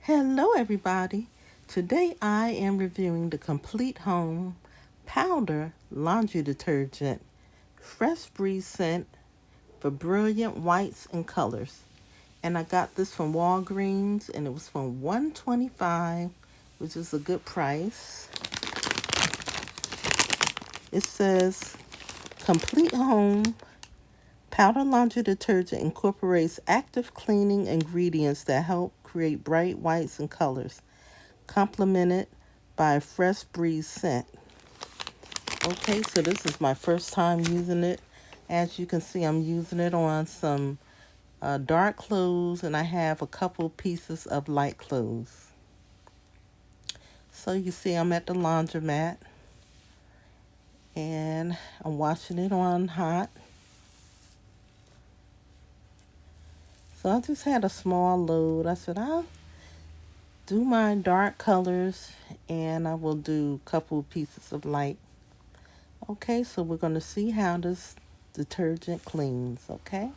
Hello everybody. Today I am reviewing the Complete Home Powder Laundry Detergent Fresh Breeze Scent for brilliant whites and colors. And I got this from Walgreens and it was from $1.25, which is a good price. It says Complete Home Powder Laundry Detergent incorporates active cleaning ingredients that help create bright whites and colors, complemented by a fresh breeze scent. Okay, so this is my first time using it. As you can see, I'm using it on some dark clothes, and I have a couple pieces of light clothes. So you see I'm at the laundromat, and I'm washing it on hot. So I just had a small load. I said I'll do my dark colors, and I will do a couple pieces of light. Okay, so we're going to see how this detergent cleans, okay?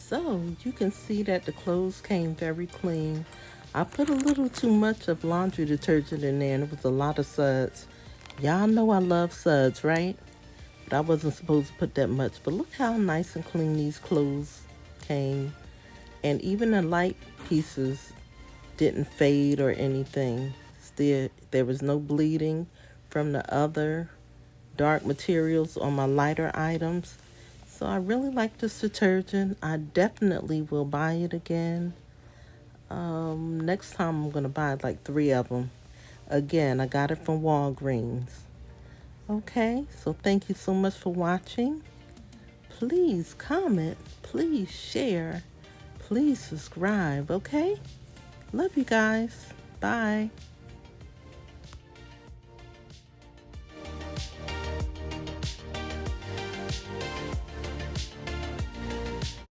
So you can see that the clothes came very clean. I put a little too much of laundry detergent in there, and it was a lot of suds. Y'all know I love suds, right? But I wasn't supposed to put that much. But look how nice and clean these clothes came. And even the light pieces didn't fade or anything. There was no bleeding from the other dark materials on my lighter items. So I really like this detergent. I definitely will buy it again. Next time I'm gonna buy like 3 of them. Again, I got it from Walgreens. Okay, so thank you so much for watching. Please comment, please share, please subscribe, okay? Love you guys. Bye.